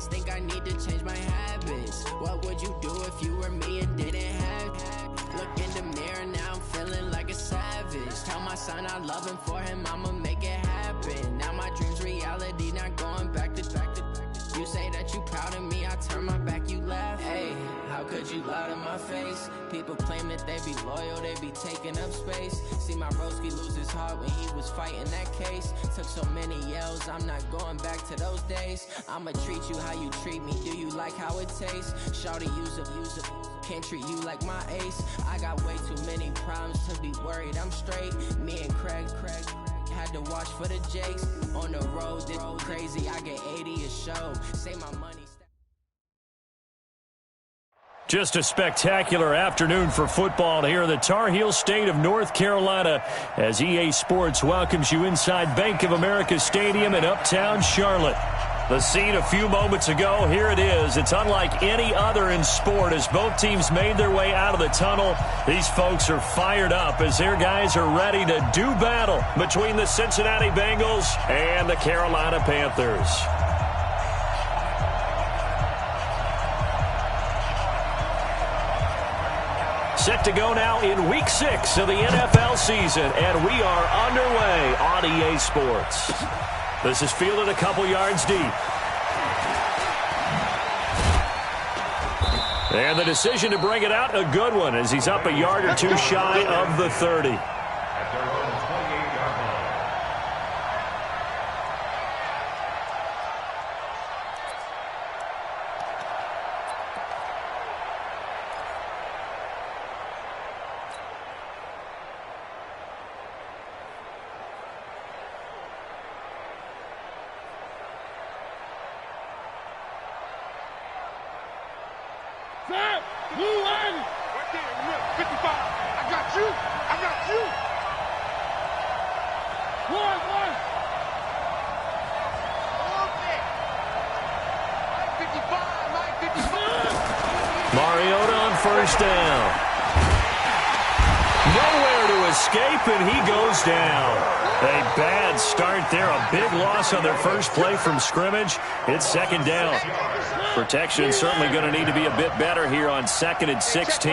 always think I need to change my habits. What would you do if you were me and didn't have? Look in the mirror, now I'm feeling like a savage. Tell my son I love him, for him I'ma make it happen. Now my dream's reality, not going back to. You say that you proud of me, I turn my back, you laugh. Hey, how could you lie to my face? People claim that they be loyal, they be taking up space. See my broski lose his heart when he was fighting that case. Took so many yells, I'm not going back to those days. I'ma treat you how you treat me, do you like how it tastes? Shawty, use up, can't treat you like my ace. I got way too many problems to be worried, I'm straight. Me and Craig had to watch for the Jakes. On the road, this crazy, I get 80 a show. Say my money. Just a spectacular afternoon for football here in the Tar Heel state of North Carolina as EA Sports welcomes you inside Bank of America Stadium in Uptown Charlotte. The scene a few moments ago, here it is. It's unlike any other in sport as both teams made their way out of the tunnel. These folks are fired up as their guys are ready to do battle between the Cincinnati Bengals and the Carolina Panthers. Set to go now in Week 6 of the NFL season, and we are underway on EA Sports. This is fielded a couple yards deep. And the decision to bring it out, a good one, as he's up a yard or two shy of the 30. Mariota on first down. Nowhere to escape, and he goes down. A bad start there. A big loss on their first play from scrimmage. It's second down. Protection certainly going to need to be a bit better here on 2nd and 16.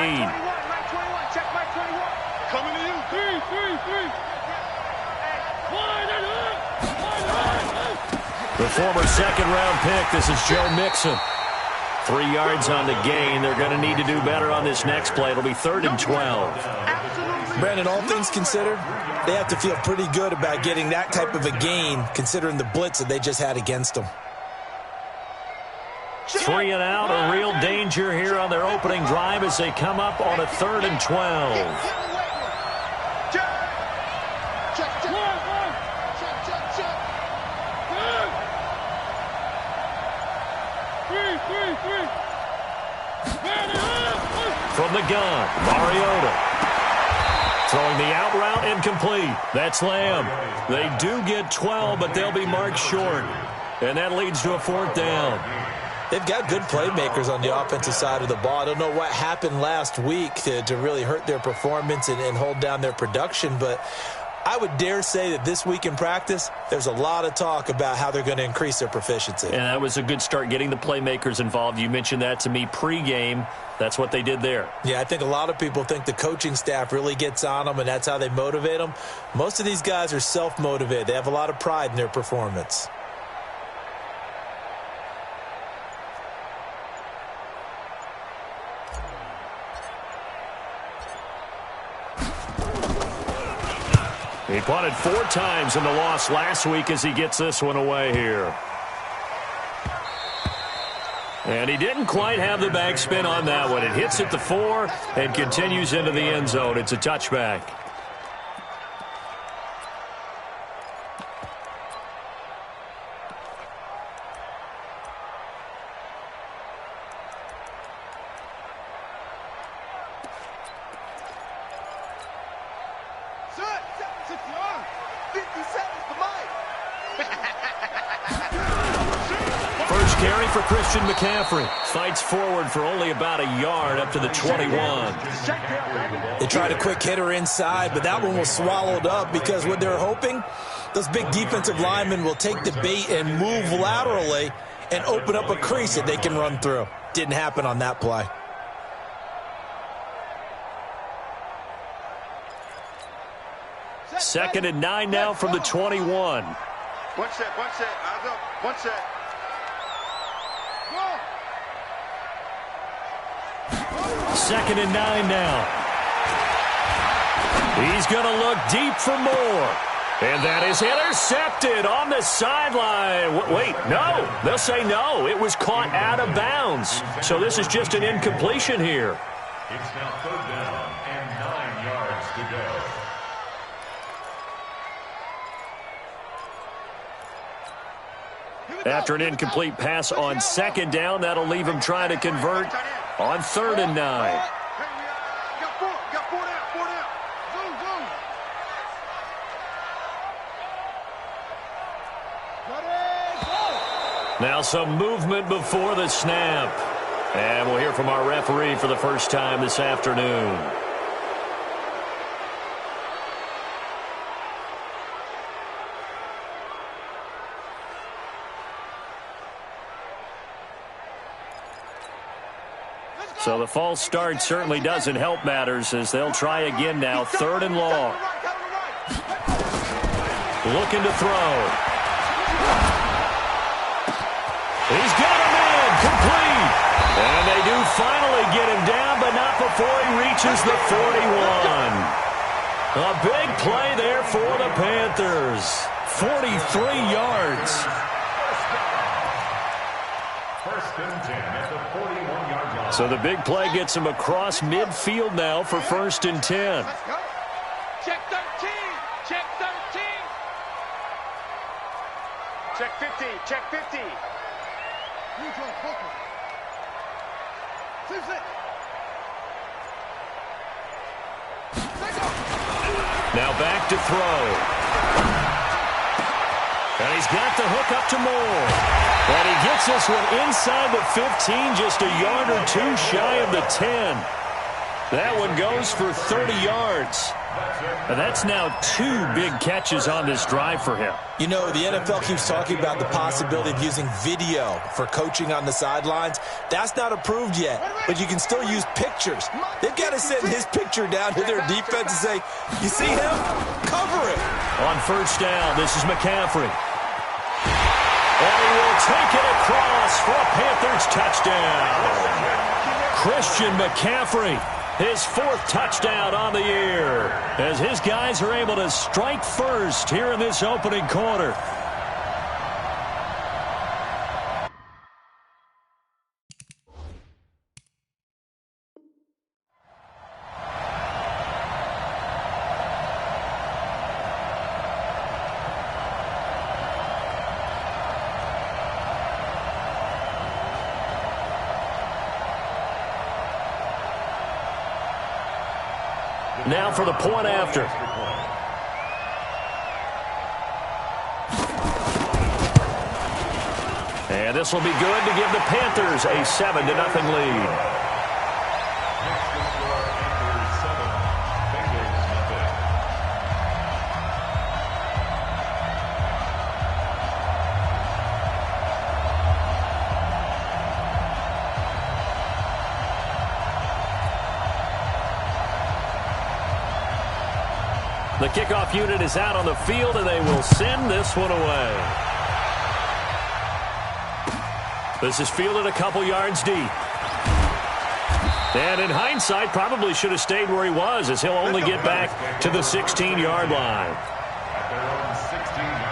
The former second-round pick, this is Joe Mixon. 3 yards on the gain. They're going to need to do better on this next play. It'll be 3rd and 12. Brandon, all things considered, they have to feel pretty good about getting that type of a gain, considering the blitz that they just had against them. 3 and out, a real danger here on their opening drive as they come up on a 3rd and 12. From the gun, Mariota. Throwing the out route incomplete. That's Lamb. They do get 12, but they'll be marked short. And that leads to a 4th down. They've got good playmakers on the offensive side of the ball. I don't know what happened last week to really hurt their performance and hold down their production, but I would dare say that this week in practice, there's a lot of talk about how they're going to increase their proficiency. And that was a good start, getting the playmakers involved. You mentioned that to me pregame. That's what they did there. Yeah, I think a lot of people think the coaching staff really gets on them, and that's how they motivate them. Most of these guys are self-motivated. They have a lot of pride in their performance. He punted 4 times in the loss last week as he gets this one away here. And he didn't quite have the backspin on that one. It hits at the 4 and continues into the end zone. It's a touchback. McCaffrey fights forward for only about a yard up to the 21. They tried a quick hitter inside, but that one was swallowed up because what they're hoping, those big defensive linemen will take the bait and move laterally and open up a crease that they can run through. Didn't happen on that play. Second and 9 now from the 21. One set, eyes up, one set. Second and 9 now. He's going to look deep for more. And that is intercepted on the sideline. Wait, no. They'll say no. It was caught out of bounds. So this is just an incompletion here. It's now 3rd down and 9 yards to go. After an incomplete pass on 2nd down, that'll leave him trying to convert on 3rd and 9. Now some movement before the snap. And we'll hear from our referee for the first time this afternoon. So the false start certainly doesn't help matters as they'll try again now. 3rd and long. Looking to throw. He's got him in, complete. And they do finally get him down, but not before he reaches the 41. A big play there for the Panthers. 43 yards. First and 10 at the 41-yard line. So the big play gets him across midfield now for 1st and 10. Check 13, check 13. Check 50, check 50. Now back to throw. And he's got the hook up to Moore. And he gets this one inside the 15, just a yard or two shy of the 10. That one goes for 30 yards. And that's now 2 big catches on this drive for him. You know, the NFL keeps talking about the possibility of using video for coaching on the sidelines. That's not approved yet, but you can still use pictures. They've got to send his picture down to their defense and say, you see him? Cover it. On 1st down, this is McCaffrey. And he will take it across for a Panthers touchdown. Christian McCaffrey, his 4th touchdown on the year, as his guys are able to strike first here in this opening quarter. Now for the point after. And this will be good to give the Panthers a 7-0 lead. The kickoff unit is out on the field, and they will send this one away. This is fielded a couple yards deep. And in hindsight, probably should have stayed where he was, as he'll only get back to the 16-yard line. At their own 16-yard line.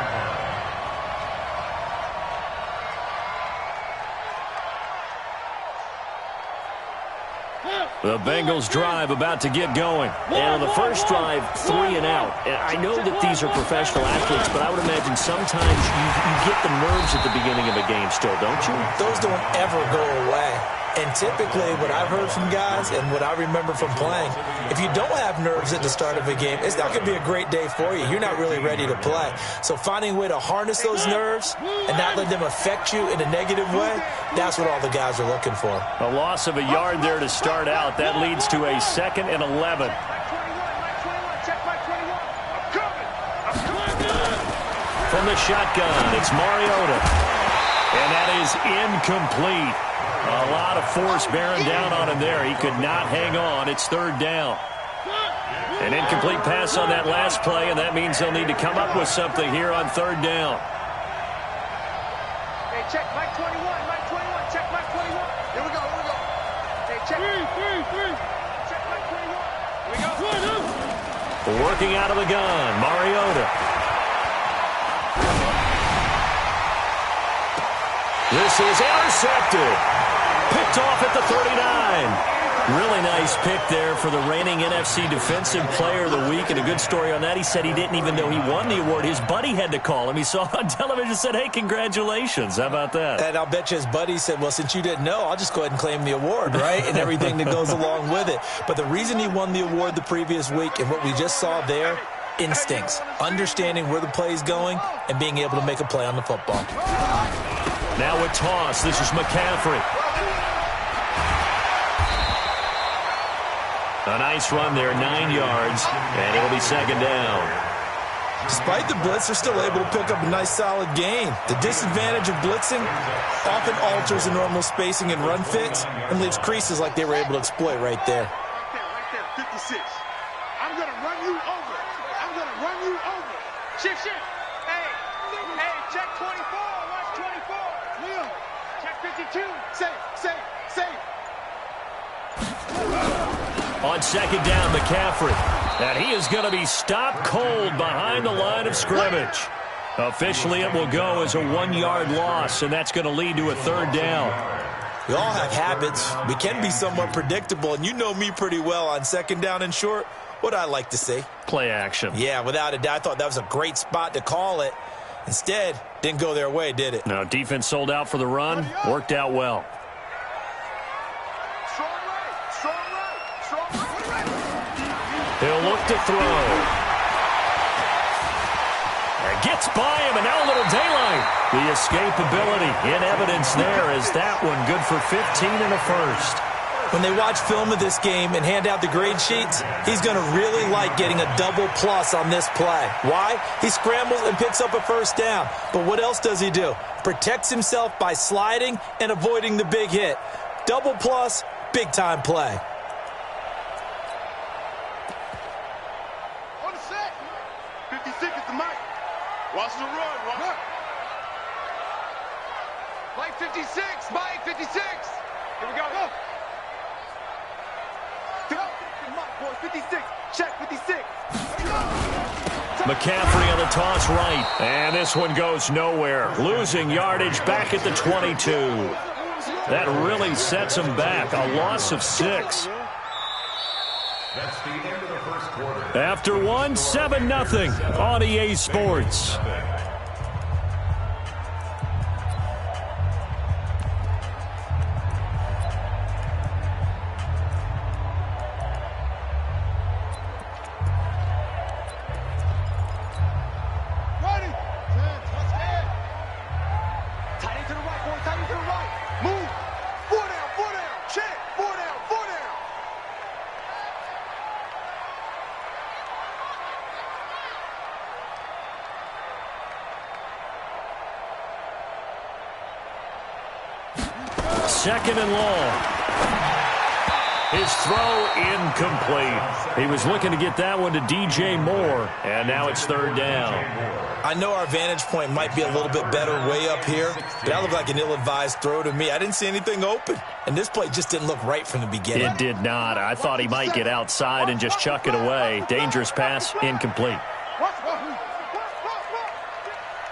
The Bengals drive about to get going. And on the first drive, 3 and out. And I know that these are professional athletes, but I would imagine sometimes you get the nerves at the beginning of a game still, don't you? Those don't ever go away. And typically, what I've heard from guys and what I remember from playing, if you don't have nerves at the start of a game, it's not going to be a great day for you. You're not really ready to play. So finding a way to harness those nerves and not let them affect you in a negative way, that's what all the guys are looking for. A loss of a yard there to start out. That leads to a 2nd and 11. From the shotgun, it's Mariota. And that is incomplete. A lot of force bearing down on him there. He could not hang on. It's third down. An incomplete pass on that last play, and that means they'll need to come up with something here on third down. Hey, check Mike 21, Mike 21, check Mike 21. Here we go, here we go. Hey, check. Three. Check Mike 21. Here we go. Working out of the gun, Mariota. This is intercepted. Picked off at the 39. Really nice pick there for the reigning NFC Defensive Player of the Week. And a good story on that, he said he didn't even know he won the award. His buddy had to call him. He saw it on television and said, hey, congratulations. How about that? And I'll bet you his buddy said, well, since you didn't know, I'll just go ahead and claim the award, right? And everything that goes along with it. But the reason he won the award the previous week and what we just saw there, instincts, understanding where the play is going and being able to make a play on the football. Now a toss. This is McCaffrey. A nice run there, 9 yards, and it'll be second down. Despite the blitz, they're still able to pick up a nice, solid gain. The disadvantage of blitzing often alters the normal spacing and run fits and leaves creases like they were able to exploit right there. Right there, 56. I'm going to run you over. I'm going to run you over. Shift. Hey, check 24. Watch 24. Leo, check 52. Safe. On second down, McCaffrey. And he is going to be stopped cold behind the line of scrimmage. Officially, it will go as a 1-yard loss, and that's going to lead to a third down. We all have habits. We can be somewhat predictable, and you know me pretty well on second down and short. What I like to see. Play action. Yeah, without a doubt. I thought that was a great spot to call it. Instead, didn't go their way, did it? No, defense sold out for the run. Worked out well. He'll look to throw. And gets by him, and now a little daylight. The escapability in evidence there is that one good for 15 and a first. When they watch film of this game and hand out the grade sheets, he's going to really like getting a double plus on this play. Why? He scrambles and picks up a first down. But what else does he do? Protects himself by sliding and avoiding the big hit. Double plus, big-time play. On the set. 56 is the mic. Watch the run. Mike 56. Mike 56. Here we go. Boy, 56. Check 56. McCaffrey on the toss right. And this one goes nowhere. Losing yardage back at the 22. That really sets him back. A loss of 6. That's the end of the first quarter. After one, 7-0 on EA Sports. Second and long. His throw incomplete. He was looking to get that one to DJ Moore, and now it's third down. I know our vantage point might be a little bit better way up here, but that looked like an ill-advised throw to me. I didn't see anything open, and this play just didn't look right from the beginning. It did not. I thought he might get outside and just chuck it away. Dangerous pass, incomplete.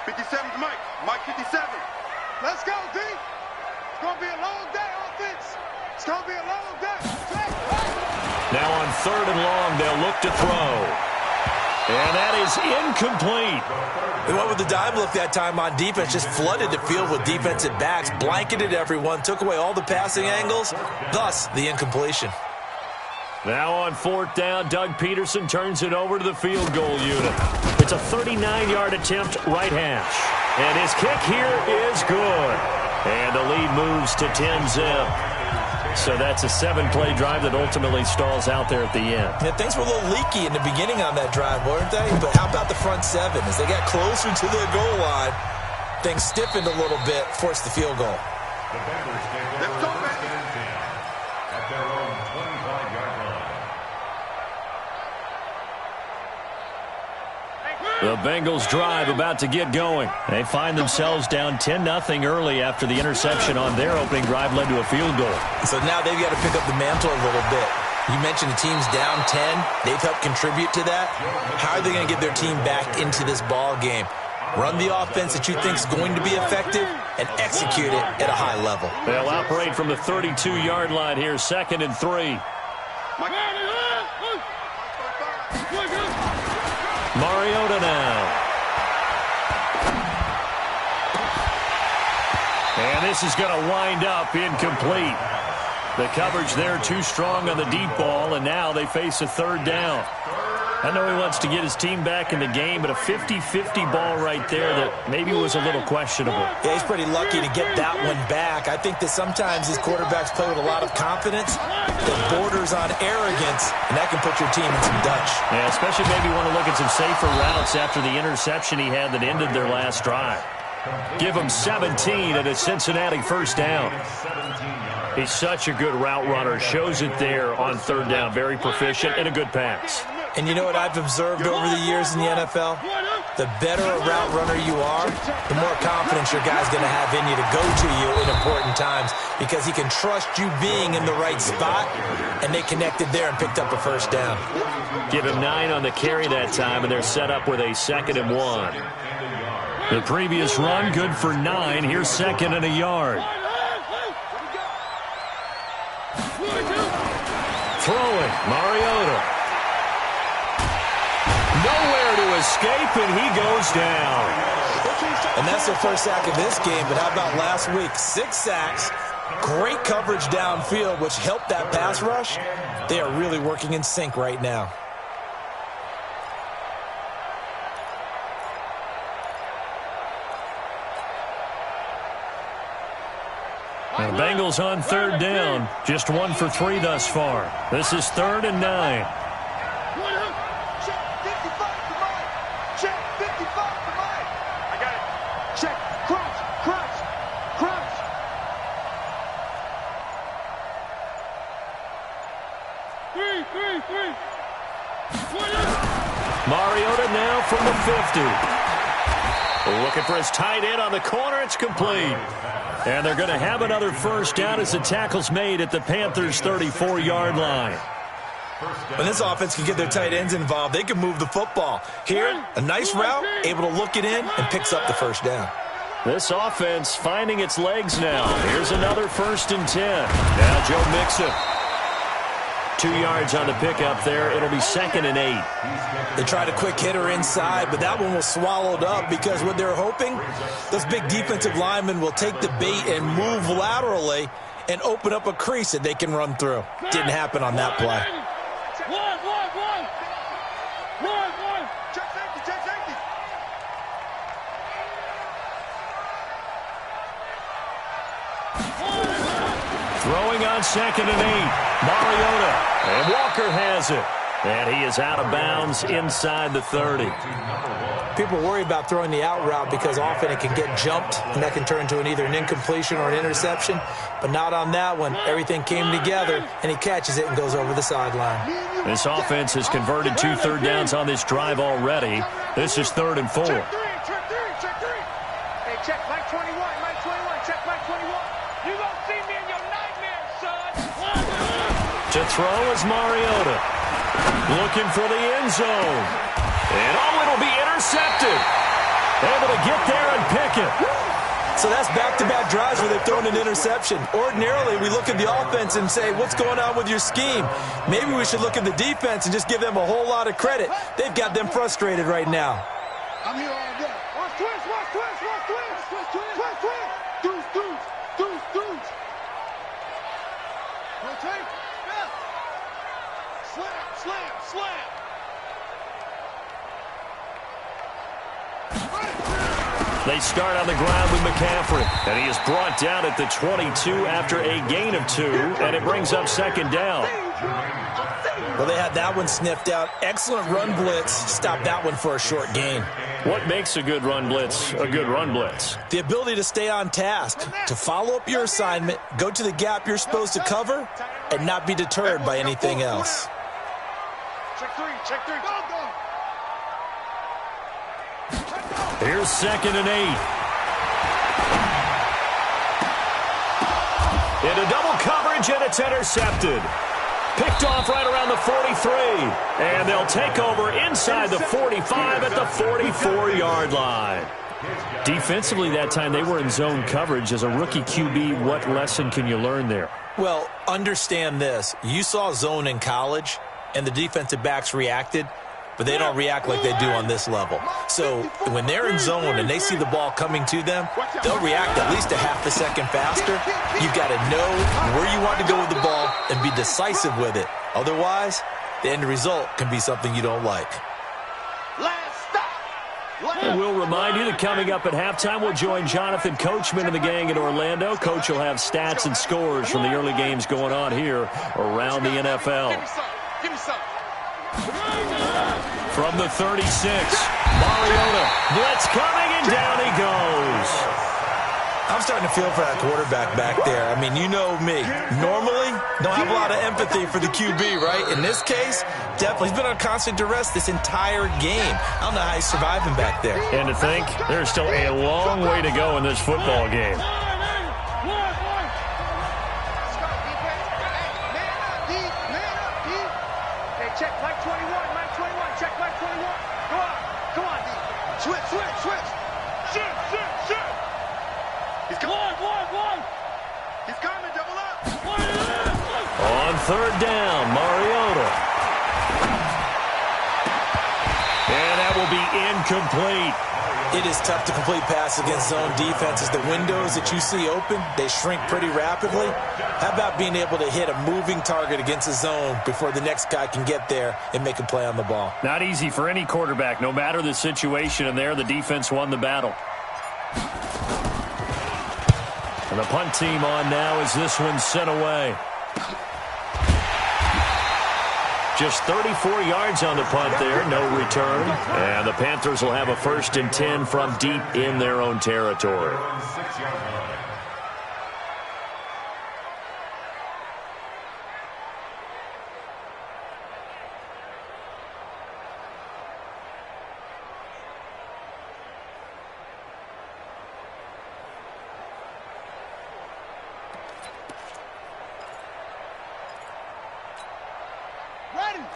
57's Mike. Mike 57. Let's go, D. It's going to be a long day, offense. It's going to be a long day. Now on third and long, they'll look to throw. And that is incomplete. They went with the dime look that time on defense, just flooded the field with defensive backs, blanketed everyone, took away all the passing angles, thus the incompletion. Now on fourth down, Doug Peterson turns it over to the field goal unit. It's a 39-yard attempt, right hash. And his kick here is good. And the lead moves to 10-zip. So that's a 7-play drive that ultimately stalls out there at the end. Yeah, things were a little leaky in the beginning on that drive, weren't they? But how about the front seven? As they got closer to the goal line, things stiffened a little bit, forced the field goal. The Bengals take over first and 10 at their own 25-yard line. The Bengals drive about to get going. They find themselves down 10-0 early after the interception on their opening drive led to a field goal. So now they've got to pick up the mantle a little bit. You mentioned the team's down 10. They've helped contribute to that. How are they going to get their team back into this ball game? Run the offense that you think is going to be effective and execute it at a high level. They'll operate from the 32-yard line here, 2nd and 3. Mariota now. And this is going to wind up incomplete. The coverage there too strong on the deep ball, and now they face a 3rd down. I know he wants to get his team back in the game, but a 50-50 ball right there that maybe was a little questionable. Yeah, he's pretty lucky to get that one back. I think that sometimes these quarterbacks play with a lot of confidence that borders on arrogance, and that can put your team in some Dutch. Yeah, especially maybe want to look at some safer routes after the interception he had that ended their last drive. Give him 17 at a Cincinnati 1st down. He's such a good route runner. Shows it there on 3rd down. Very proficient and a good pass. And you know what I've observed over the years in the NFL? The better a route runner you are, the more confidence your guy's going to have in you to go to you in important times because he can trust you being in the right spot, and they connected there and picked up a 1st down. Give him 9 on the carry that time, and they're set up with a 2nd and 1. The previous run, good for 9. Here's 2nd and a yard. Throwing, Mariota. Nowhere to escape, and he goes down. And that's their first sack of this game, but how about last week? 6 sacks, great coverage downfield, which helped that pass rush. They are really working in sync right now. The Bengals on 3rd down, just 1 for 3 thus far. This is 3rd and 9. Mariota now from the 50. Looking for his tight end on the corner. It's complete. And they're going to have another 1st down as the tackle's made at the Panthers' 34-yard line. When this offense can get their tight ends involved, they can move the football. Here, a nice route, able to look it in, and picks up the 1st down. This offense finding its legs now. Here's another 1st and 10. Now Joe Mixon. 2 yards on the pickup there. It'll be 2nd and 8. They tried a quick hitter inside, but that one was swallowed up because what they're hoping, those big defensive linemen will take the bait and move laterally and open up a crease that they can run through. Didn't happen on that play. Throwing on 2nd and 8. Mariota. And Walker has it. And he is out of bounds inside the 30. People worry about throwing the out route because often it can get jumped, and that can turn into either an incompletion or an interception. But not on that one. Everything came together, and he catches it and goes over the sideline. This offense has converted 2 3rd downs on this drive already. This is 3rd and 4. Check 3. Hey, check Mike 21. Mike 21. Check Mike 21. You gonna see me in your nightmares, son. To throw is Mariota. Looking for the end zone. And it'll be intercepted. Able to get there and pick it. So that's back-to-back drives where they've thrown an interception. Ordinarily, we look at the offense and say, what's going on with your scheme? Maybe we should look at the defense and just give them a whole lot of credit. They've got them frustrated right now. I'm here all day. Watch twist, watch twist, watch twist, twist, twist, twist, twist. Deuce, deuce, deuce, deuce. Rotate. Yeah. Slam, slam, slam. They start on the ground with McCaffrey. And he is brought down at the 22 after a gain of 2. And it brings up 2nd down. Well, they had that one sniffed out. Excellent run blitz. Stopped that one for a short gain. What makes a good run blitz a good run blitz? The ability to stay on task, to follow up your assignment, go to the gap you're supposed to cover, and not be deterred by anything else. Check three, go, go. Here's 2nd and 8. Into double coverage, and it's intercepted. Picked off right around the 43. And they'll take over inside the 45 at the 44-yard line. Defensively that time, they were in zone coverage. As a rookie QB, what lesson can you learn there? Well, understand this. You saw zone in college, and the defensive backs reacted, but they don't react like they do on this level. So when they're in zone and they see the ball coming to them, they'll react at least a half a second faster. You've got to know where you want to go with the ball and be decisive with it. Otherwise, the end result can be something you don't like. And we'll remind you that coming up at halftime, we'll join Jonathan Coachman and the gang in Orlando. Coach will have stats and scores from the early games going on here around the NFL. Give me some. From the 36, Mariota, blitz coming, and down he goes. I'm starting to feel for that quarterback back there. I mean, you know me. Normally, don't have a lot of empathy for the QB, right? In this case, definitely. He's been on constant duress this entire game. I don't know how he's surviving back there. And to think, there's still a long way to go in this football game. Check Mike 21, Mike 21, check Mike 21. Go on, switch. Shoot. He's coming. One. He's coming, double up. On 3rd down, Mariota. And that will be incomplete. It is tough to complete passes against zone defenses. The windows that you see open, they shrink pretty rapidly. How about being able to hit a moving target against a zone before the next guy can get there and make a play on the ball? Not easy for any quarterback, no matter the situation, and there the defense won the battle. And the punt team on now as this one's sent away. Just 34 yards on the punt there, no return. And the Panthers will have a 1st and 10 from deep in their own territory.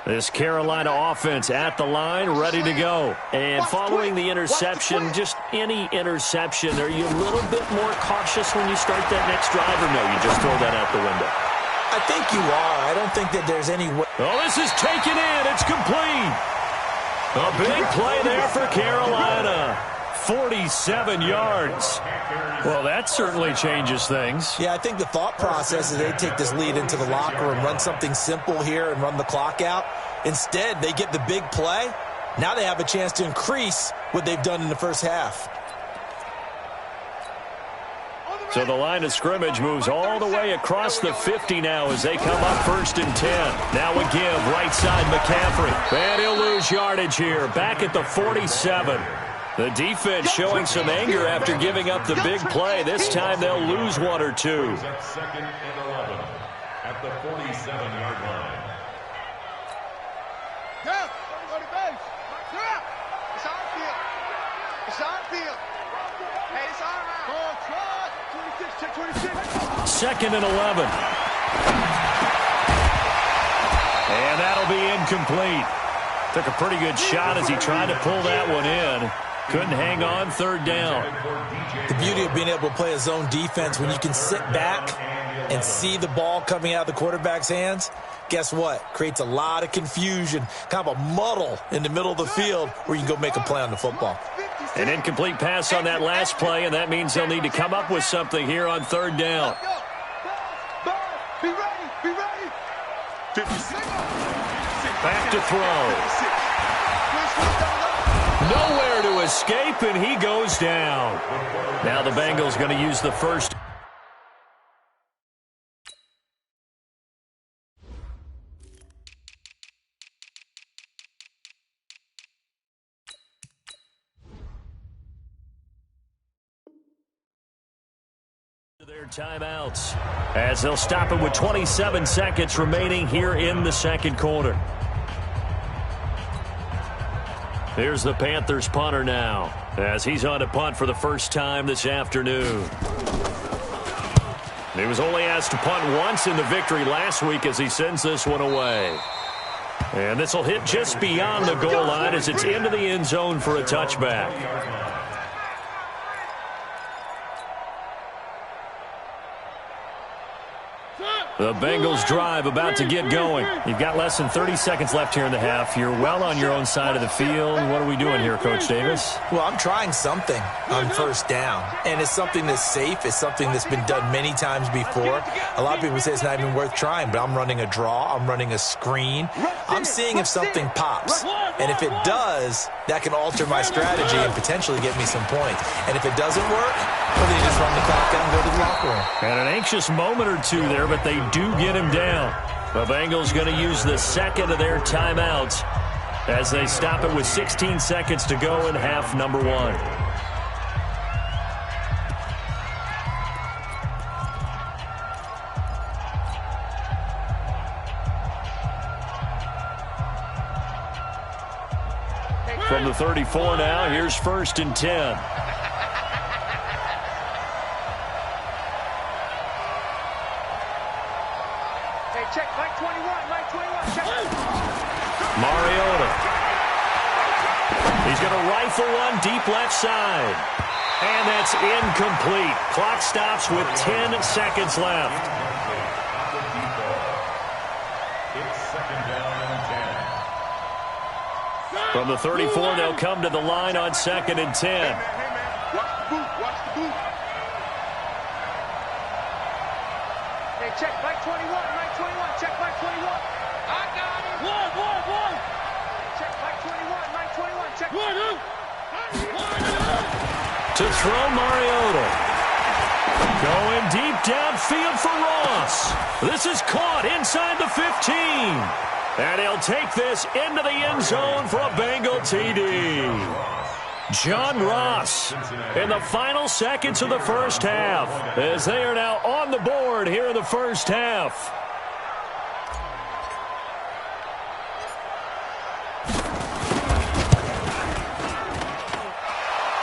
This Carolina offense at the line, ready to go. And following the interception, just any interception, are you a little bit more cautious when you start that next drive, or no, you just throw that out the window? I think you are. I don't think that there's any way. Oh, this is taken in. It's complete. A big play there for Carolina. 47 yards. Well, that certainly changes things. Yeah, I think the thought process is they take this lead into the locker room, run something simple here and run the clock out. Instead, they get the big play. Now they have a chance to increase what they've done in the first half. So the line of scrimmage moves all the way across the 50 now as they come up 1st and 10. Now a give, right side McCaffrey. And he'll lose yardage here, back at the 47. The defense showing some anger after giving up the big play. This time they'll lose 1 or 2. 2nd and 11 at the 47-yard line. Go to base. It's our field. Hey, it's our house. Go try. 26, check 26. 2nd and 11. And that'll be incomplete. Took a pretty good shot as he tried to pull that one in. Couldn't hang on, 3rd down. The beauty of being able to play a zone defense when you can sit back and see the ball coming out of the quarterback's hands, guess what? Creates a lot of confusion, kind of a muddle in the middle of the field where you can go make a play on the football. An incomplete pass on that last play, and that means they'll need to come up with something here on 3rd down. Be ready. 56. Back to throw. Nowhere to escape, and he goes down. Now the Bengals going to use the first. Their timeouts as they'll stop it with 27 seconds remaining here in the second quarter. Here's the Panthers punter now as he's on to punt for the first time this afternoon. He was only asked to punt once in the victory last week as he sends this one away. And this will hit just beyond the goal line as it's into the end zone for a touchback. The Bengals drive about to get going. You've got less than 30 seconds left here in the half. You're well on your own side of the field. What are we doing here, Coach Davis? Well, I'm trying something on first down, and it's something that's safe. It's something that's been done many times before. A lot of people say it's not even worth trying, but I'm running a draw. I'm running a screen. I'm seeing if something pops, and if it does, that can alter my strategy and potentially get me some points. And if it doesn't work, well, then you just run the clock out and go to the locker room. And an anxious moment or two there, but they do get him down. The Bengals going to use the second of their timeouts as they stop it with 16 seconds to go in half number one. From the 34 now, here's 1st and 10. Check, Mike 21, check. Mariota. He's going to rifle one deep left side. And that's incomplete. Clock stops with 10 seconds left. It's 2nd down and 10. From the 34, they'll come to the line on 2nd and 10. Hey, man. Watch the boot, Hey, check, Mike 21, check, Mike 21. I got him. One. Check, Mike 21, check. To throw Mariota. Going deep downfield for Ross. This is caught inside the 15. And he'll take this into the end zone for a Bengal TD. John Ross in the final seconds of the first half as they are now on the board here in the first half.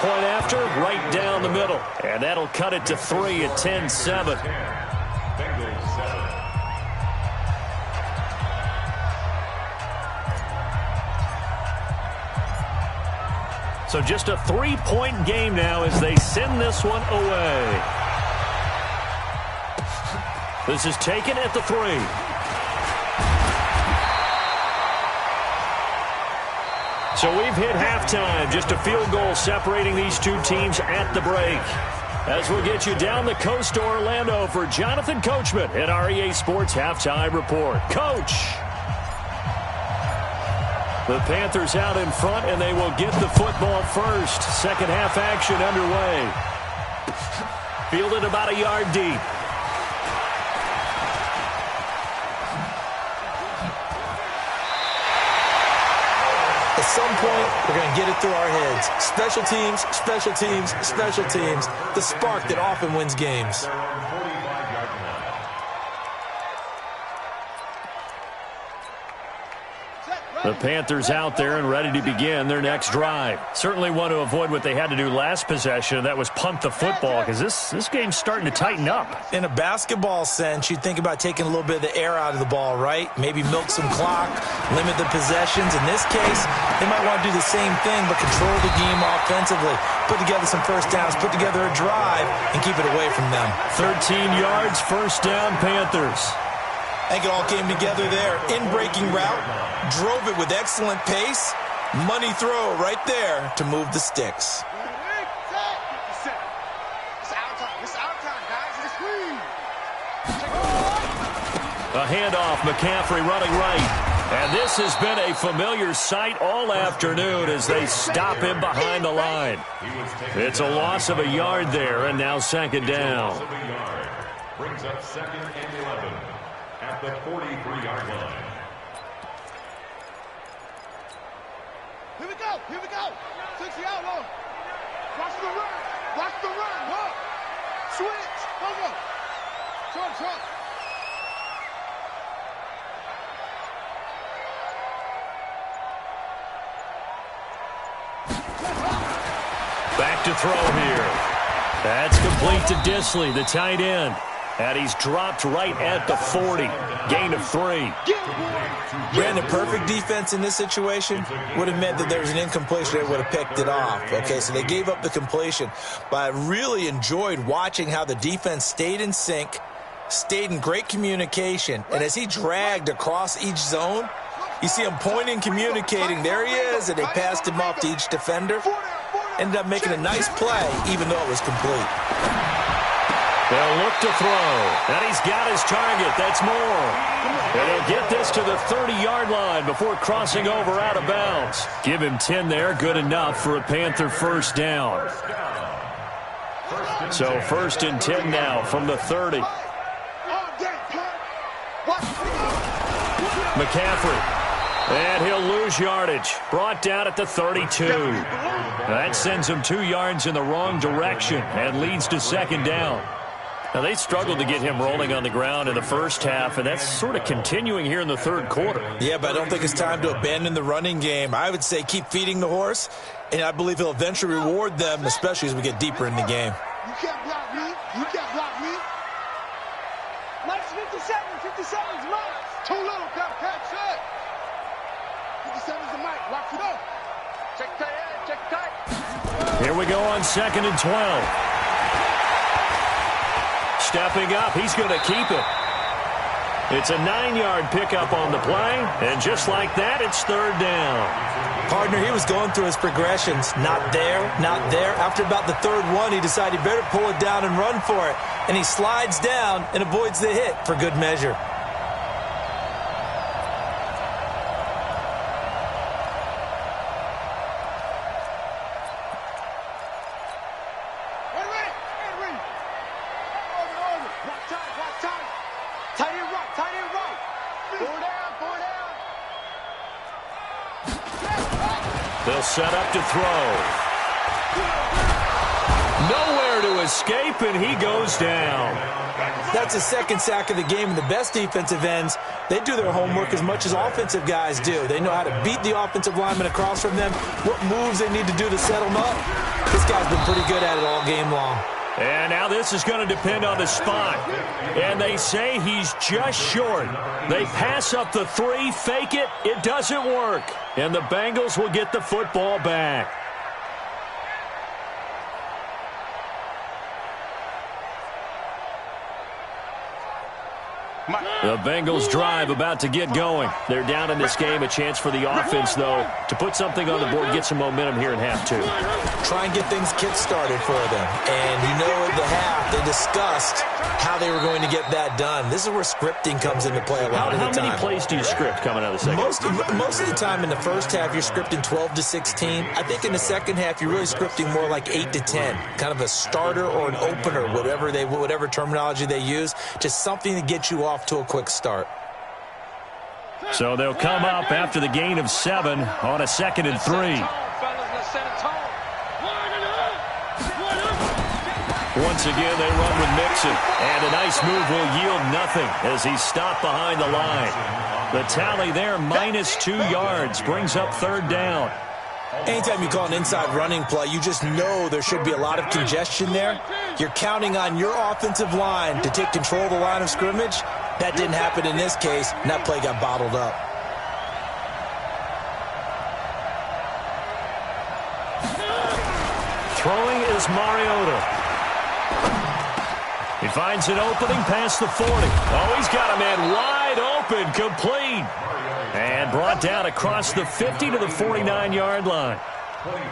Point after, right down the middle. And that'll cut it to 3 at 10-7. Bengals 7. So just a 3-point game now as they send this one away. This is taken at the 3. So we've hit halftime. Just a field goal separating these two teams at the break. As we'll get you down the coast to Orlando for Jonathan Coachman at our EA Sports Halftime Report. Coach! The Panthers out in front, and they will get the football first. Second half action underway. Fielded about a yard deep. At some point, we're going to get it through our heads. Special teams, special teams, special teams. The spark that often wins games. The Panthers out there and ready to begin their next drive. Certainly want to avoid what they had to do last possession. That was punt the football because this game's starting to tighten up. In a basketball sense, you think about taking a little bit of the air out of the ball, right? Maybe milk some clock, limit the possessions. In this case, they might want to do the same thing but control the game offensively. Put together some first downs, put together a drive, and keep it away from them. 13 yards, first down, Panthers. I think it all came together there. In-breaking route, drove it with excellent pace. Money throw right there to move the sticks. A handoff, McCaffrey running right. And this has been a familiar sight all afternoon as they stop him behind the line. It's a loss of a yard there, and now second down. Brings up 2nd and 11 at the 43-yard line. Here we go. 60 out long. Watch the run. Switch. Back to throw here. That's complete to Disley, the tight end. And he's dropped right at the 40. Gain of 3. Brandon, perfect defense in this situation would have meant that there was an incompletion. They would have picked it off. Okay, so they gave up the completion. But I really enjoyed watching how the defense stayed in sync, stayed in great communication. And as he dragged across each zone, you see him pointing, communicating. There he is, and they passed him off to each defender. Ended up making a nice play, even though it was complete. They'll look to throw, and he's got his target. That's more. And he'll get this to the 30-yard line before crossing over out of bounds. Give him 10 there, good enough for a Panther first down. So 1st and 10 now from the 30. McCaffrey. And he'll lose yardage. Brought down at the 32. That sends him 2 yards in the wrong direction and leads to 2nd down. Now, they struggled to get him rolling on the ground in the first half, and that's sort of continuing here in the 3rd quarter. Yeah, but I don't think it's time to abandon the running game. I would say keep feeding the horse, and I believe he'll eventually reward them, especially as we get deeper in the game. You can't block me. You can't block me. Mike's 57's Mike. Too little, catch it. 57's the Mike. Watch it up. Check tight. Here we go on 2nd and 12. Stepping up, he's going to keep it. It's a 9-yard pickup on the play, and just like that, it's 3rd down. Partner, he was going through his progressions. Not there, not there. After about the 3rd one, he decided he better pull it down and run for it. And he slides down and avoids the hit for good measure. They'll set up to throw. Nowhere to escape, and he goes down. That's his 2nd sack of the game, and the best defensive ends, they do their homework as much as offensive guys do. They know how to beat the offensive lineman across from them, what moves they need to do to set them up. This guy's been pretty good at it all game long. And now this is going to depend on the spot. And they say he's just short. They pass up the 3, fake it. It doesn't work. And the Bengals will get the football back. The Bengals drive about to get going. They're down in this game. A chance for the offense, though, to put something on the board, get some momentum here in half 2. Try and get things kick-started for them. And you know at the half, they discussed how they were going to get that done. This is where scripting comes into play a lot of the time. How many plays do you script coming out of the second? Most of the time in the first half, you're scripting 12 to 16. I think in the second half, you're really scripting more like 8 to 10. Kind of a starter or an opener, whatever terminology they use. Just something to get you off to a quick start. So they'll come up after the gain of 7 on a 2nd and 3. Once again, they run with Mixon. And a nice move will yield nothing as he's stopped behind the line. The tally there, minus 2 yards, brings up 3rd down. Anytime you call an inside running play, you just know there should be a lot of congestion there. You're counting on your offensive line to take control of the line of scrimmage. That didn't happen in this case, and that play got bottled up. Throwing is Mariota. He finds an opening past the 40. Oh, he's got a man wide open, complete. And brought down across the 50 to the 49-yard line.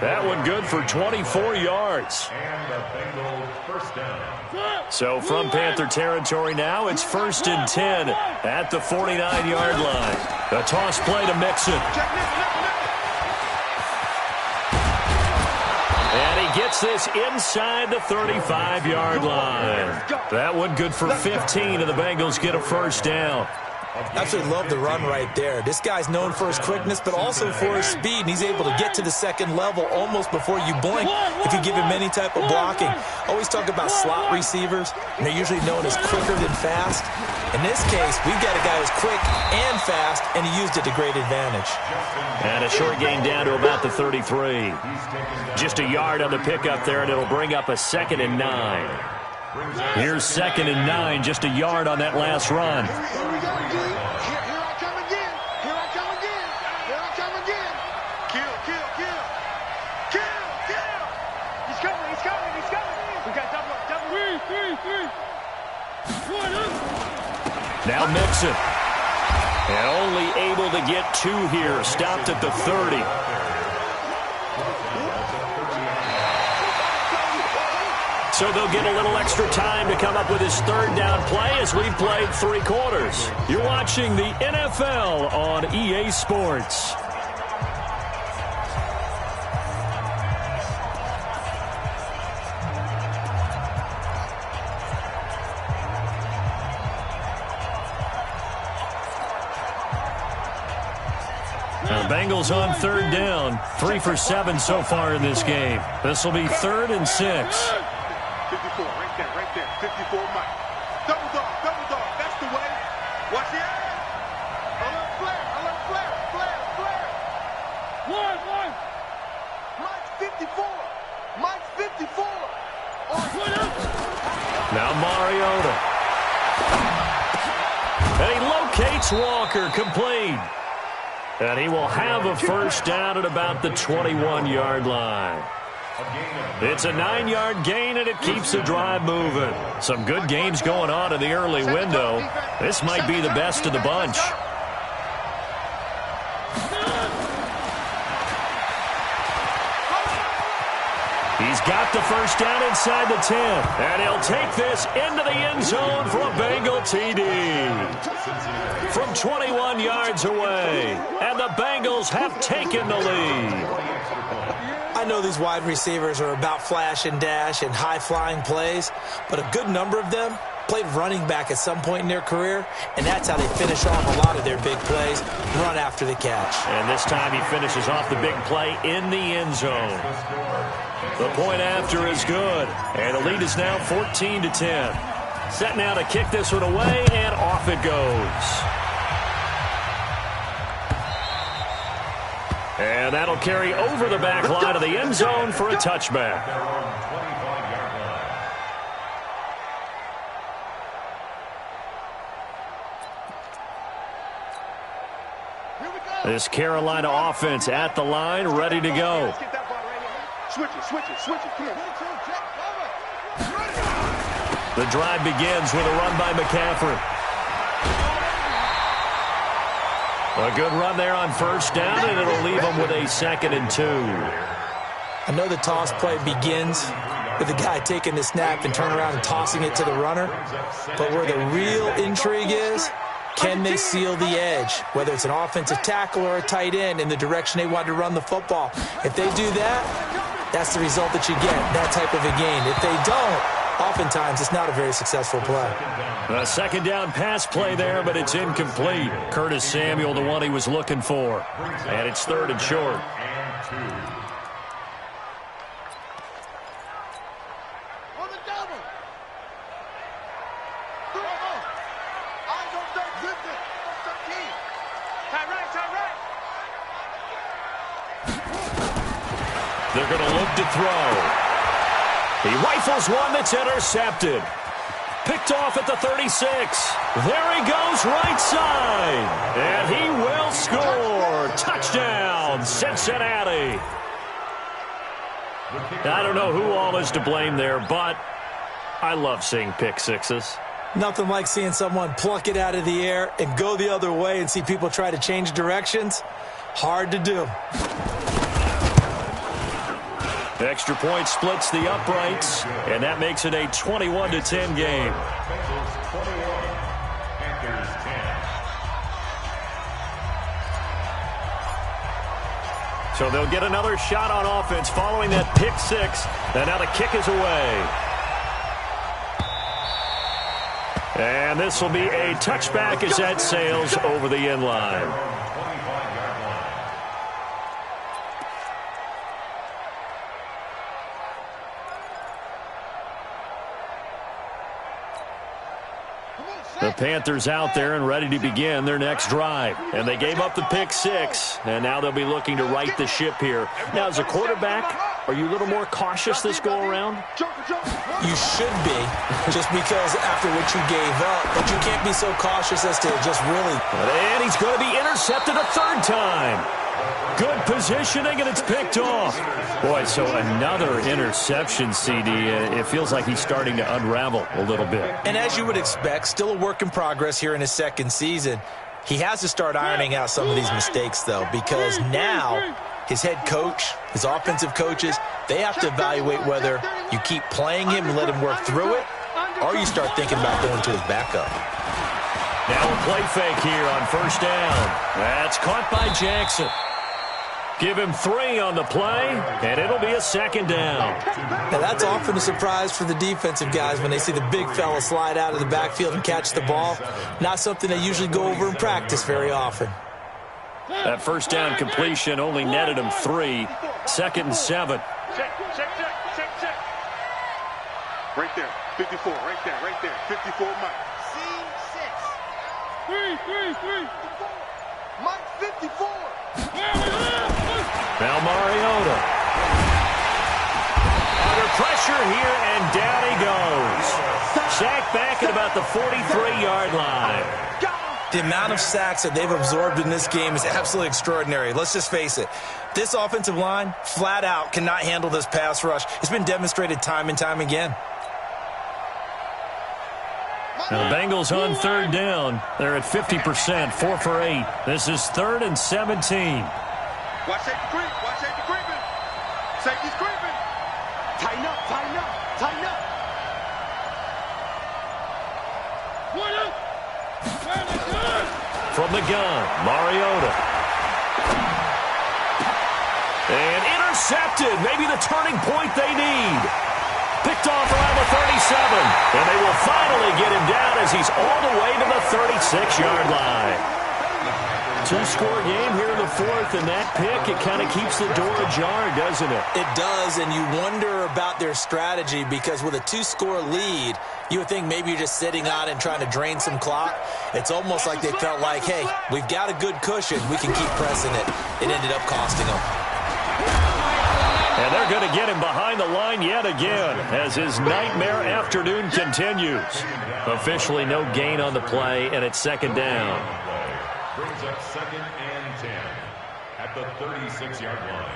That one good for 24 yards. So from Panther territory now, it's 1st and 10 at the 49-yard line. A toss play to Mixon. And he gets this inside the 35-yard line. That one good for 15, and the Bengals get a first down. Absolutely love the run right there. This guy's known for his quickness, but also for his speed. And he's able to get to the second level almost before you blink if you give him any type of blocking. Always talk about slot receivers, and they're usually known as quicker than fast. In this case, we've got a guy who's quick and fast, and he used it to great advantage. And a short gain down to about the 33. Just a yard on the pickup there, and it'll bring up a 2nd and 9. Here's 2nd and 9, just a yard on that last run. Here I come again. Here I come again. Here I come again. Kill, kill, kill. Kill, kill. He's coming, he's coming, he's coming. We got double. Three. Now Mixon. And only able to get 2 here. Stopped at the 30. So they'll get a little extra time to come up with his 3rd down play as we've played 3 quarters. You're watching the NFL on EA Sports. The Bengals on 3rd down. 3 for 7 so far in this game. This will be 3rd and 6. 54, right there. 54, Mike. Double dog. That's the way. Watch the eye. A little flare. One. Mike's 54. Now Mariota. And he locates Walker, complete. And he will have a 1st down at about the 21-yard line. It's a 9-yard gain, and it keeps the drive moving. Some good games going on in the early window. This might be the best of the bunch. He's got the 1st down inside the 10. And he'll take this into the end zone for a Bengal TD. From 21 yards away. And the Bengals have taken the lead. I know these wide receivers are about flash and dash and high-flying plays, but a good number of them played running back at some point in their career, and that's how they finish off a lot of their big plays, run after the catch. And this time he finishes off the big play in the end zone. The point after is good, and the lead is now 14-10. Set now to kick this one away, and off it goes. And that'll carry over the back line of the end zone for a touchback. This Carolina offense at the line, ready to go. Switch it. Come on. The drive begins with a run by McCaffrey. A good run there on 1st down, and it'll leave them with a 2nd and 2. I know the toss play begins with the guy taking the snap and turning around and tossing it to the runner. But where the real intrigue is, can they seal the edge, whether it's an offensive tackle or a tight end, in the direction they want to run the football? If they do that, that's the result that you get, that type of a gain. If they don't, oftentimes it's not a very successful play. A 2nd down pass play there, but it's incomplete. Curtis Samuel, the one he was looking for. And it's 3rd and short. They're going to look to throw. He rifles one that's intercepted. Picked off at the 36. There he goes right side. And he will score. Touchdown, Cincinnati. I don't know who all is to blame there, but I love seeing pick sixes. Nothing like seeing someone pluck it out of the air and go the other way and see people try to change directions. Hard to do. The extra point splits the uprights, and that makes it a 21-10 game. So they'll get another shot on offense following that pick six. And now the kick is away. And this will be a touchback as that sails over the end line. The Panthers out there and ready to begin their next drive. And they gave up the pick 6, and now they'll be looking to right the ship here. Now, as a quarterback, are you a little more cautious this go-around? You should be, just because after what you gave up, but you can't be so cautious as to just really. And he's going to be intercepted a third time. Good positioning, and it's picked off. Boy, so another interception, CD. It feels like he's starting to unravel a little bit. And as you would expect, still a work in progress here in his second season. He has to start ironing out some of these mistakes, though, because now his head coach, his offensive coaches, they have to evaluate whether you keep playing him and let him work through it, or you start thinking about going to his backup. Now a play fake here on first down. That's caught by Jackson. Give him 3 on the play, and it'll be a second down. Now that's often a surprise for the defensive guys when they see the big fella slide out of the backfield and catch the ball. Not something they usually go over in practice very often. That first down completion only netted him 3. 2nd and 7. Check. Right there, 54, right there, 54, Mike. C6. 3. Mike, 54. Now Mariota. Under pressure here, and down he goes. Sacked back at about the 43-yard line. The amount of sacks that they've absorbed in this game is absolutely extraordinary. Let's just face it. This offensive line, flat out, cannot handle this pass rush. It's been demonstrated time and time again. Now the Bengals on third down. They're at 50%, 4 for 8. This is 3rd and 17. Watch safety creep. Watch safety creeping. Safety's creeping. Tighten up. From the gun, Mariota. And intercepted. Maybe the turning point they need. Picked off around the 37. And they will finally get him down as he's all the way to the 36-yard line. 2-score game here in the 4th, and that pick, it kind of keeps the door ajar, doesn't it? It does, and you wonder about their strategy because with a 2-score lead, you would think maybe you're just sitting on it and trying to drain some clock. It's almost like they felt like, hey, we've got a good cushion. We can keep pressing it. It ended up costing them. And they're going to get him behind the line yet again as his nightmare afternoon continues. Officially no gain on the play, and it's 2nd down. Brings up 2nd and 10 at the 36-yard line.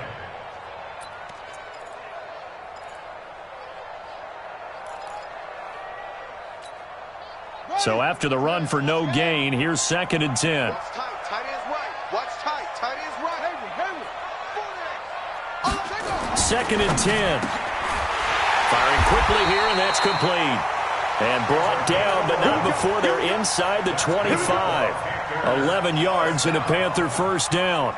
So after the run for no gain, here's 2nd and 10. Watch tight. Tight ends right. Watch tight. Tight ends right. Henry. 2nd and 10. Firing quickly here, and that's complete. And brought down, but not before they're inside the 25. 11 yards and a Panther first down.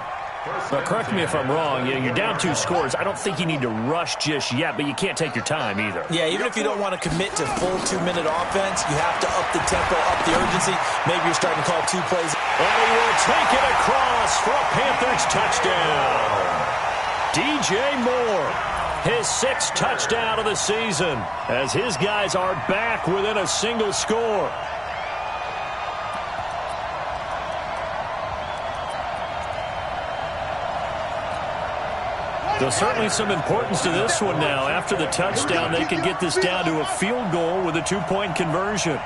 But correct me if I'm wrong. You're down 2 scores. I don't think you need to rush just yet, but you can't take your time either. Yeah, even if you don't want to commit to full 2-minute offense, you have to up the tempo, up the urgency. Maybe you're starting to call 2 plays. And he will take it across for a Panthers touchdown. DJ Moore, his 6th touchdown of the season, as his guys are back within a single score. There's certainly some importance to this one now. After the touchdown, they can get this down to a field goal with a 2-point conversion.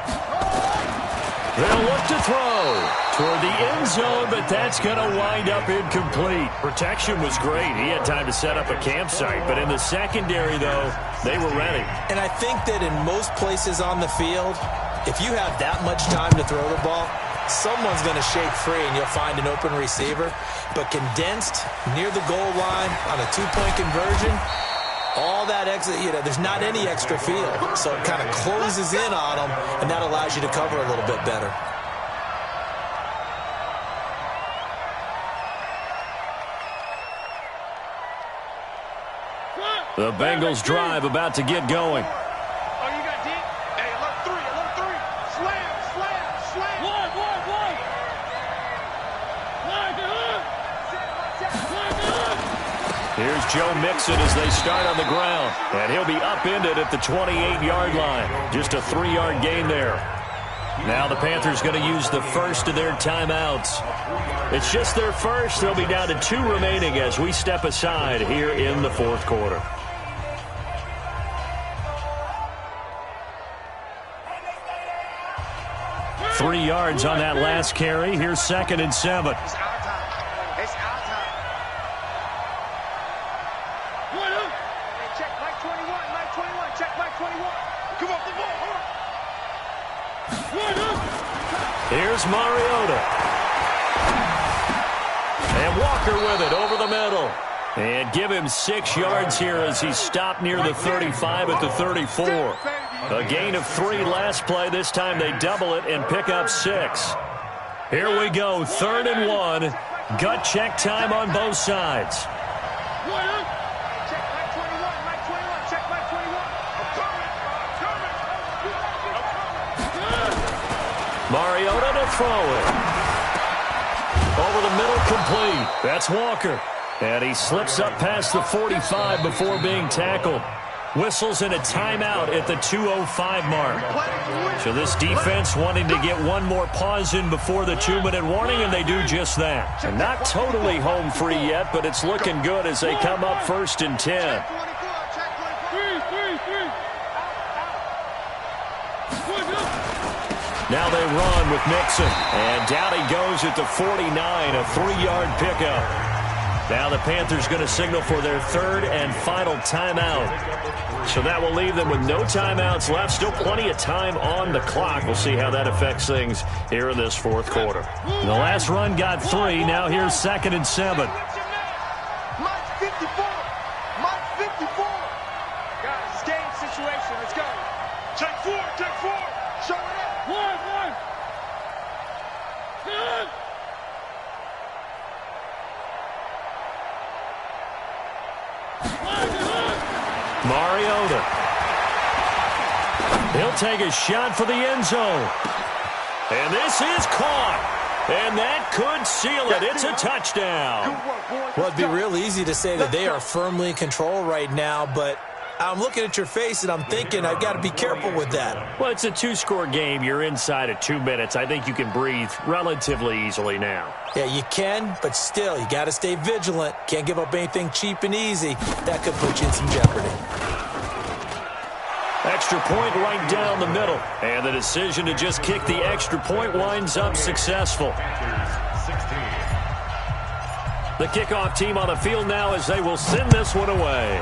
They'll look to throw toward the end zone, but that's going to wind up incomplete. Protection was great. He had time to set up a campsite, but in the secondary, though, they were ready. And I think that in most places on the field, if you have that much time to throw the ball, someone's going to shake free and you'll find an open receiver. But condensed near the goal line on a 2-point conversion, all that extra, there's not any extra field. So it kind of closes in on them, and that allows you to cover a little bit better. The Bengals drive about to get going. Oh, you got deep? Hey, alert 3. Slam. Here's Joe Mixon as they start on the ground. And he'll be upended at the 28-yard line. Just a 3-yard gain there. Now the Panthers going to use the first of their timeouts. It's just their first. They'll be down to 2 remaining as we step aside here in the fourth quarter. Three yards on that last carry. Here's 2nd and 7. It's our time. It's our time. Hey, check Mike 21. Mike 21. Check Mike 21. Come off the ball. Hold on. Here's Mariota. And Walker with it over the middle. And give him 6 yards here as he's stopped near the 35 at the 34. A gain of 3 last play. This time they double it and pick up 6. Here we go, 3rd and 1. Gut check time on both sides. Check Mike 21. Mike 21. Check Mike 21. I'm coming. Mariota to throw it. Over the middle, complete. That's Walker. And he slips up past the 45 before being tackled. Whistles in a timeout at the 2:05 mark. So this defense wanting to get one more pause in before the 2-minute warning, and they do just that. And not totally home free yet, but it's looking good as they come up 1st and 10. Now they run with Mixon. And down he goes at the 49, a 3-yard pickup. Now the Panthers going to signal for their 3rd and final timeout. So that will leave them with no timeouts left. Still plenty of time on the clock. We'll see how that affects things here in this fourth quarter. The last run got 3. Now here's 2nd and 7. Mike 54. Mike 54. Guys, it's game situation. Let's go. Check 4. Check 4. Show it up. 1. Mariota. He'll take a shot for the end zone. And this is caught. And that could seal it. It's a touchdown. Well, it'd be real easy to say that they are firmly in control right now, but I'm looking at your face and I'm thinking I've got to be careful with that. Well, it's a 2-score game. You're inside of 2 minutes. I think you can breathe relatively easily now. Yeah, you can, but still, you got to stay vigilant. Can't give up anything cheap and easy. That could put you in some jeopardy. Extra point right down the middle. And the decision to just kick the extra point winds up successful. The kickoff team on the field now as they will send this one away.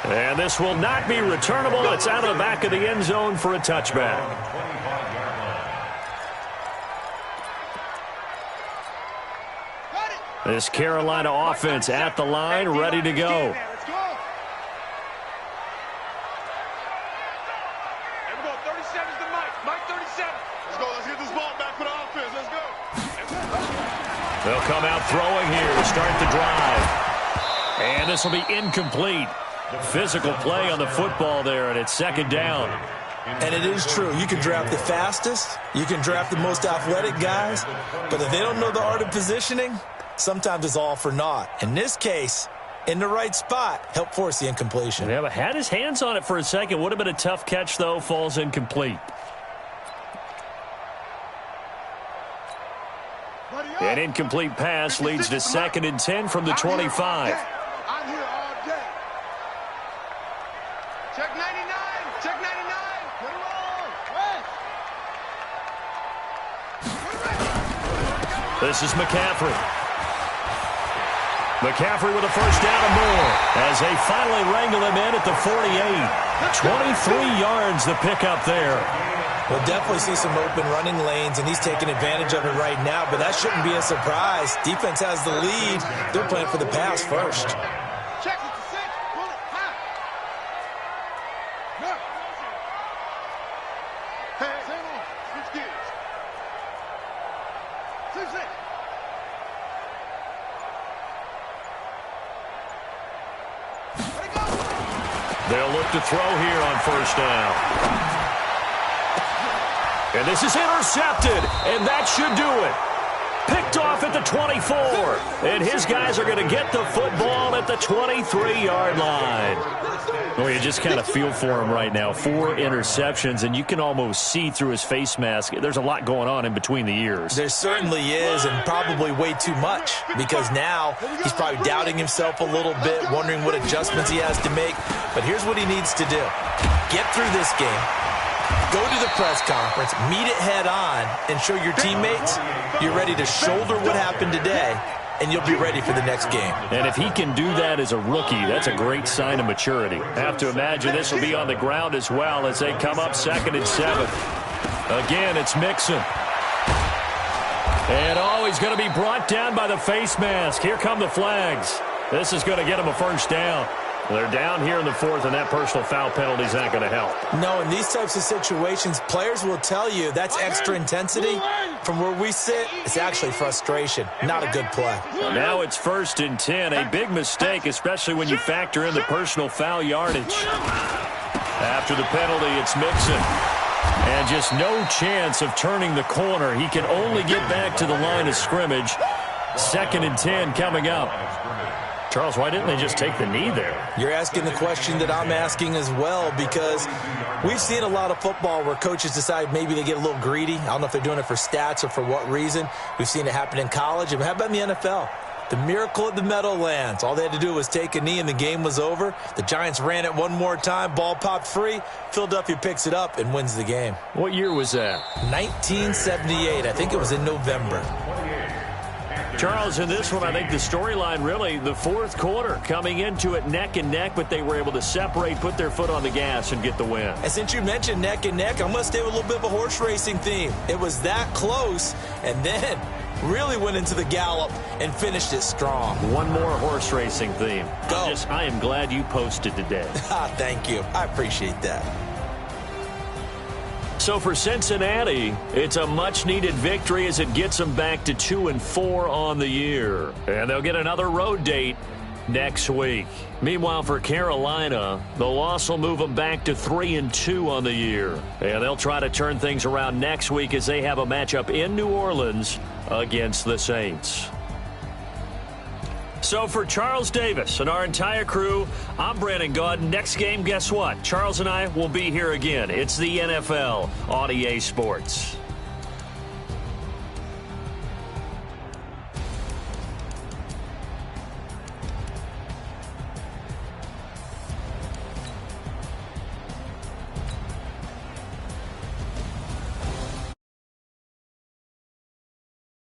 And this will not be returnable. It's out of the back of the end zone for a touchback. This Carolina offense at the line, ready to go. Let's go. Everybody, 37's the Mike. Mike 37. Let's go. Let's get this ball back for the offense. Let's go. They'll come out throwing here to start the drive. And this will be incomplete. Physical play on the football there, and it's 2nd down. And it is true. You can draft the fastest. You can draft the most athletic guys. But if they don't know the art of positioning, sometimes it's all for naught. In this case, in the right spot, help force the incompletion. Yeah, but had his hands on it for a second. Would have been a tough catch, though. Falls incomplete. An incomplete pass leads to 2nd and 10 from the 25. I'm here all day. Check 99. Check 99. Put it on. This is McCaffrey. McCaffrey with a first down and more as they finally wrangle him in at the 48. 23 yards the pickup there. We'll definitely see some open running lanes, and he's taking advantage of it right now, but that shouldn't be a surprise. Defense has the lead. They're playing for the pass first. Check it to 6. Pull it high. Go. Hey, same on. Switch gears. 6. Let it go. They'll look to throw here on first down. And this is intercepted, and that should do it. Picked off at the 24. And his guys are going to get the football at the 23-yard line. Well, you just kind of feel for him right now. 4 interceptions, and you can almost see through his face mask. There's a lot going on in between the ears. There certainly is, and probably way too much, because now he's probably doubting himself a little bit, wondering what adjustments he has to make. But here's what he needs to do. Get through this game. Go to the press conference, meet it head on, and show your teammates you're ready to shoulder what happened today, and you'll be ready for the next game. And if he can do that as a rookie, that's a great sign of maturity. I have to imagine this will be on the ground as well as they come up 2nd and 7. Again, it's Mixon. And he's going to be brought down by the face mask. Here come the flags. This is going to get him a first down. They're down here in the 4th, and that personal foul penalty is not going to help. No, in these types of situations, players will tell you that's extra intensity. From where we sit, it's actually frustration. Not a good play. Now it's 1st and 10. A big mistake, especially when you factor in the personal foul yardage. After the penalty, it's Mixon. And just no chance of turning the corner. He can only get back to the line of scrimmage. 2nd and 10 coming up. Charles, why didn't they just take the knee there? You're asking the question that I'm asking as well, because we've seen a lot of football where coaches decide maybe they get a little greedy. I don't know if they're doing it for stats or for what reason. We've seen it happen in college. And how about in the NFL? The miracle at the Meadowlands. All they had to do was take a knee and the game was over. The Giants ran it one more time. Ball popped free. Philadelphia picks it up and wins the game. What year was that? 1978. I think it was in November. Charles, in this one, I think the storyline really, the 4th quarter, coming into it neck and neck, but they were able to separate, put their foot on the gas, and get the win. And since you mentioned neck and neck, I'm going to stay with a little bit of a horse racing theme. It was that close, and then really went into the gallop and finished it strong. One more horse racing theme. Go. I am glad you posted today. Thank you. I appreciate that. So for Cincinnati, it's a much-needed victory as it gets them back to 2-4 on the year. And they'll get another road date next week. Meanwhile, for Carolina, the loss will move them back to 3-2 on the year. And they'll try to turn things around next week as they have a matchup in New Orleans against the Saints. So for Charles Davis and our entire crew, I'm Brandon Gaud. Next game, guess what? Charles and I will be here again. It's the NFL on EA Sports.